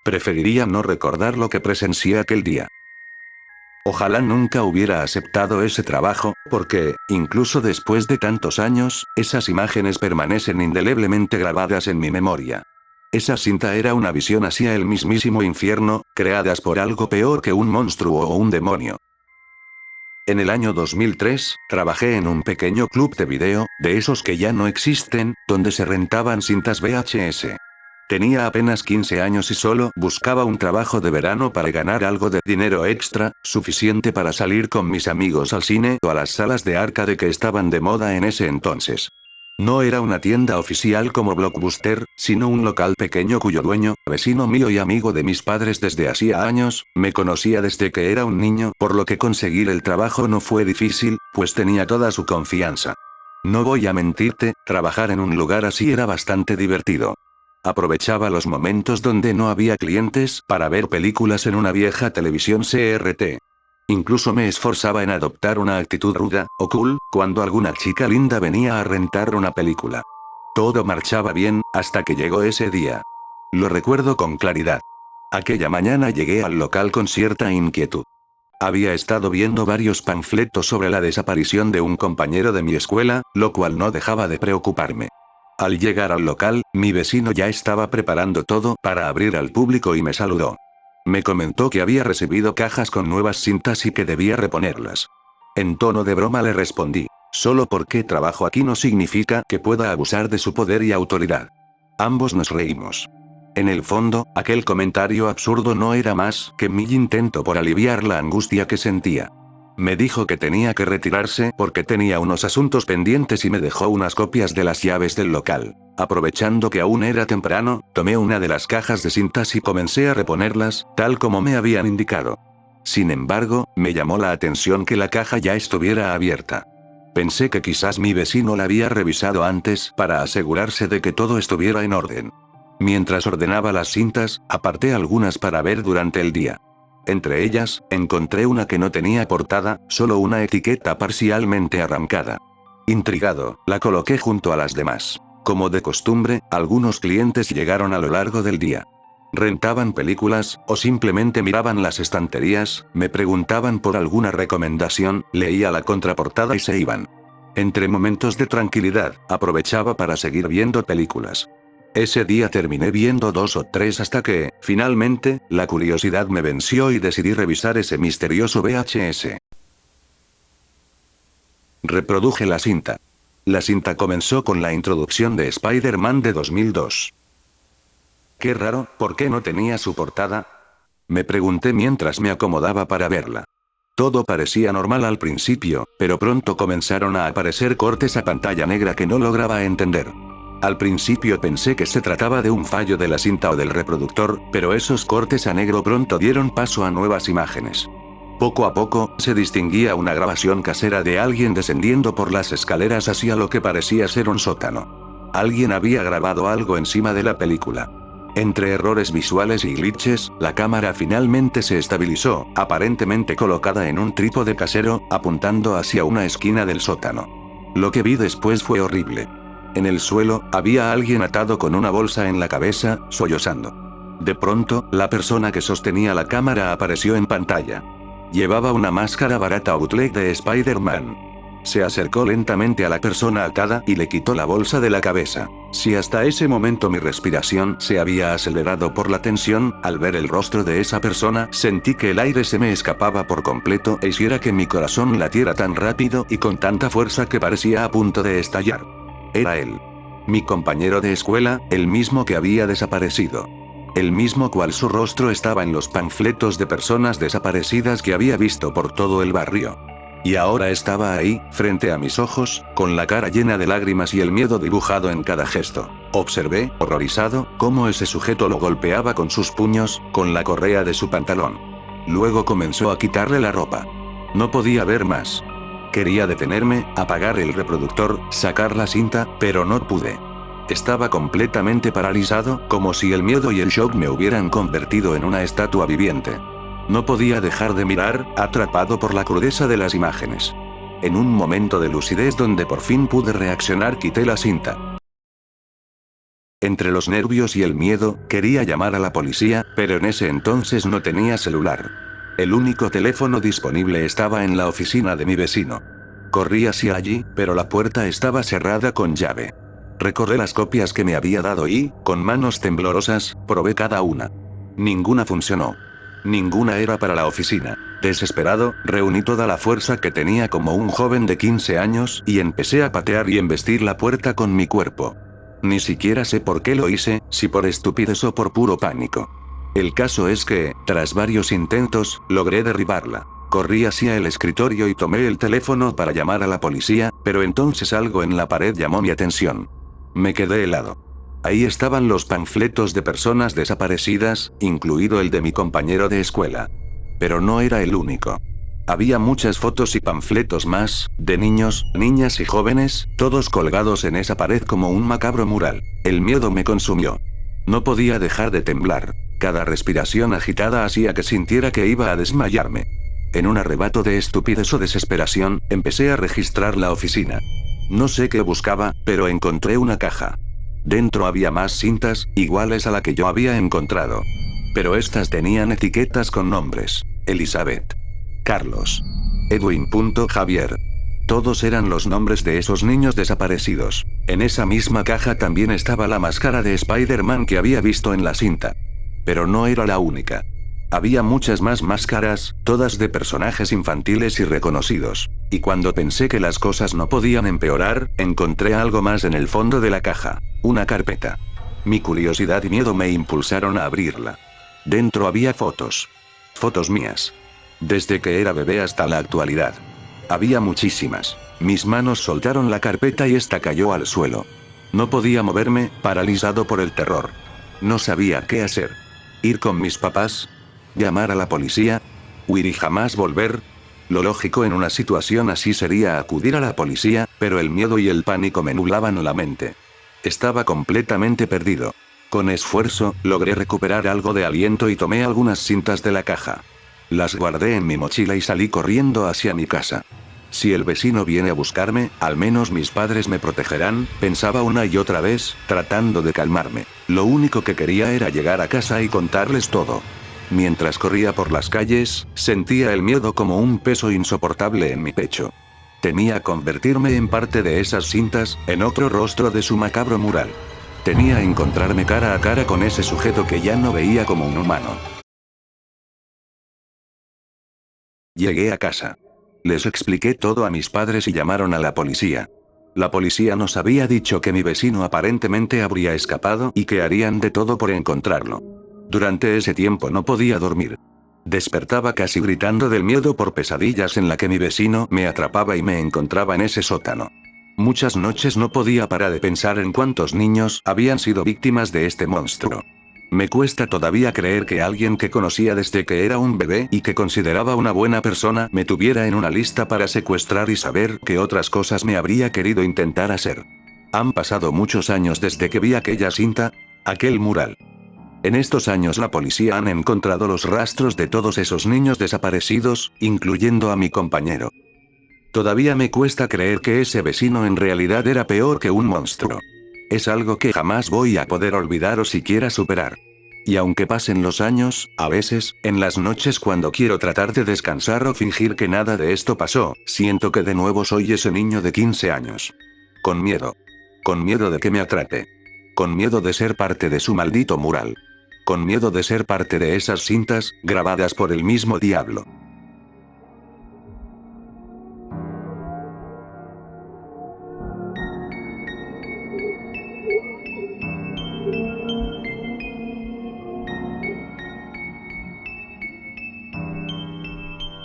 Preferiría no recordar lo que presencié aquel día. Ojalá nunca hubiera aceptado ese trabajo, porque, incluso después de tantos años, esas imágenes permanecen indeleblemente grabadas en mi memoria. Esa cinta era una visión hacia el mismísimo infierno, creadas por algo peor que un monstruo o un demonio. En el año 2003, trabajé en un pequeño club de video, de esos que ya no existen, donde se rentaban cintas VHS. Tenía apenas 15 años y solo buscaba un trabajo de verano para ganar algo de dinero extra, suficiente para salir con mis amigos al cine o a las salas de arcade que estaban de moda en ese entonces. No era una tienda oficial como Blockbuster, sino un local pequeño cuyo dueño, vecino mío y amigo de mis padres desde hacía años, me conocía desde que era un niño, por lo que conseguir el trabajo no fue difícil, pues tenía toda su confianza. No voy a mentirte, trabajar en un lugar así era bastante divertido. Aprovechaba los momentos donde no había clientes para ver películas en una vieja televisión CRT. Incluso me esforzaba en adoptar una actitud ruda, o cool, cuando alguna chica linda venía a rentar una película. Todo marchaba bien, hasta que llegó ese día. Lo recuerdo con claridad. Aquella mañana llegué al local con cierta inquietud. Había estado viendo varios panfletos sobre la desaparición de un compañero de mi escuela, lo cual no dejaba de preocuparme. Al llegar al local, mi vecino ya estaba preparando todo para abrir al público y me saludó. Me comentó que había recibido cajas con nuevas cintas y que debía reponerlas. En tono de broma le respondí: solo porque trabajo aquí no significa que pueda abusar de su poder y autoridad. Ambos nos reímos. En el fondo, aquel comentario absurdo no era más que mi intento por aliviar la angustia que sentía. Me dijo que tenía que retirarse porque tenía unos asuntos pendientes y me dejó unas copias de las llaves del local. Aprovechando que aún era temprano, tomé una de las cajas de cintas y comencé a reponerlas, tal como me habían indicado. Sin embargo, me llamó la atención que la caja ya estuviera abierta. Pensé que quizás mi vecino la había revisado antes para asegurarse de que todo estuviera en orden. Mientras ordenaba las cintas, aparté algunas para ver durante el día. Entre ellas, encontré una que no tenía portada, solo una etiqueta parcialmente arrancada. Intrigado, la coloqué junto a las demás. Como de costumbre, algunos clientes llegaron a lo largo del día. Rentaban películas, o simplemente miraban las estanterías, me preguntaban por alguna recomendación, leía la contraportada y se iban. Entre momentos de tranquilidad, aprovechaba para seguir viendo películas. Ese día terminé viendo 2 o 3 hasta que, finalmente, la curiosidad me venció y decidí revisar ese misterioso VHS. Reproduje la cinta. La cinta comenzó con la introducción de Spider-Man de 2002. Qué raro, ¿por qué no tenía su portada? Me pregunté mientras me acomodaba para verla. Todo parecía normal al principio, pero pronto comenzaron a aparecer cortes a pantalla negra que no lograba entender. Al principio pensé que se trataba de un fallo de la cinta o del reproductor, pero esos cortes a negro pronto dieron paso a nuevas imágenes. Poco a poco, se distinguía una grabación casera de alguien descendiendo por las escaleras hacia lo que parecía ser un sótano. Alguien había grabado algo encima de la película. Entre errores visuales y glitches, la cámara finalmente se estabilizó, aparentemente colocada en un trípode casero, apuntando hacia una esquina del sótano. Lo que vi después fue horrible. En el suelo, había alguien atado con una bolsa en la cabeza, sollozando. De pronto, la persona que sostenía la cámara apareció en pantalla. Llevaba una máscara barata bootleg de Spider-Man. Se acercó lentamente a la persona atada y le quitó la bolsa de la cabeza. Si hasta ese momento mi respiración se había acelerado por la tensión, al ver el rostro de esa persona, sentí que el aire se me escapaba por completo e hiciera que mi corazón latiera tan rápido y con tanta fuerza que parecía a punto de estallar. Era él. Mi compañero de escuela, el mismo que había desaparecido. El mismo cual su rostro estaba en los panfletos de personas desaparecidas que había visto por todo el barrio. Y ahora estaba ahí, frente a mis ojos, con la cara llena de lágrimas y el miedo dibujado en cada gesto. Observé, horrorizado, cómo ese sujeto lo golpeaba con sus puños, con la correa de su pantalón. Luego comenzó a quitarle la ropa. No podía ver más. Quería detenerme, apagar el reproductor, sacar la cinta, pero no pude. Estaba completamente paralizado, como si el miedo y el shock me hubieran convertido en una estatua viviente. No podía dejar de mirar, atrapado por la crudeza de las imágenes. En un momento de lucidez donde por fin pude reaccionar, quité la cinta. Entre los nervios y el miedo, quería llamar a la policía, pero en ese entonces no tenía celular. El único teléfono disponible estaba en la oficina de mi vecino. Corrí hacia allí, pero la puerta estaba cerrada con llave. Recordé las copias que me había dado y, con manos temblorosas, probé cada una. Ninguna funcionó. Ninguna era para la oficina. Desesperado, reuní toda la fuerza que tenía como un joven de 15 años y empecé a patear y embestir la puerta con mi cuerpo. Ni siquiera sé por qué lo hice, si por estupidez o por puro pánico. El caso es que, tras varios intentos, logré derribarla. Corrí hacia el escritorio y tomé el teléfono para llamar a la policía, pero entonces algo en la pared llamó mi atención. Me quedé helado. Ahí estaban los panfletos de personas desaparecidas, incluido el de mi compañero de escuela. Pero no era el único. Había muchas fotos y panfletos más, de niños, niñas y jóvenes, todos colgados en esa pared como un macabro mural. El miedo me consumió. No podía dejar de temblar. Cada respiración agitada hacía que sintiera que iba a desmayarme. En un arrebato de estupidez o desesperación, empecé a registrar la oficina. No sé qué buscaba, pero encontré una caja. Dentro había más cintas, iguales a la que yo había encontrado. Pero estas tenían etiquetas con nombres: Elizabeth, Carlos, Edwin. Javier. Todos eran los nombres de esos niños desaparecidos. En esa misma caja también estaba la máscara de Spider-Man que había visto en la cinta. Pero no era la única. Había muchas más máscaras, todas de personajes infantiles y reconocidos. Y cuando pensé que las cosas no podían empeorar, encontré algo más en el fondo de la caja. Una carpeta. Mi curiosidad y miedo me impulsaron a abrirla. Dentro había fotos. Fotos mías. Desde que era bebé hasta la actualidad. Había muchísimas. Mis manos soltaron la carpeta y esta cayó al suelo. No podía moverme, paralizado por el terror. No sabía qué hacer. ¿Ir con mis papás? ¿Llamar a la policía? ¿Huir y jamás volver? Lo lógico en una situación así sería acudir a la policía, pero el miedo y el pánico me nublaban la mente. Estaba completamente perdido. Con esfuerzo, logré recuperar algo de aliento y tomé algunas cintas de la caja. Las guardé en mi mochila y salí corriendo hacia mi casa. Si el vecino viene a buscarme, al menos mis padres me protegerán, pensaba una y otra vez, tratando de calmarme. Lo único que quería era llegar a casa y contarles todo. Mientras corría por las calles, sentía el miedo como un peso insoportable en mi pecho. Temía convertirme en parte de esas cintas, en otro rostro de su macabro mural. Temía encontrarme cara a cara con ese sujeto que ya no veía como un humano. Llegué a casa. Les expliqué todo a mis padres y llamaron a la policía. La policía nos había dicho que mi vecino aparentemente habría escapado y que harían de todo por encontrarlo. Durante ese tiempo no podía dormir. Despertaba casi gritando del miedo por pesadillas en la que mi vecino me atrapaba y me encontraba en ese sótano. Muchas noches no podía parar de pensar en cuántos niños habían sido víctimas de este monstruo. Me cuesta todavía creer que alguien que conocía desde que era un bebé y que consideraba una buena persona me tuviera en una lista para secuestrar y saber qué otras cosas me habría querido intentar hacer. Han pasado muchos años desde que vi aquella cinta, aquel mural. En estos años la policía han encontrado los rastros de todos esos niños desaparecidos, incluyendo a mi compañero. Todavía me cuesta creer que ese vecino en realidad era peor que un monstruo. Es algo que jamás voy a poder olvidar o siquiera superar. Y aunque pasen los años, a veces, en las noches cuando quiero tratar de descansar o fingir que nada de esto pasó, siento que de nuevo soy ese niño de 15 años. Con miedo. Con miedo de que me atrape. Con miedo de ser parte de su maldito mural. Con miedo de ser parte de esas cintas, grabadas por el mismo diablo.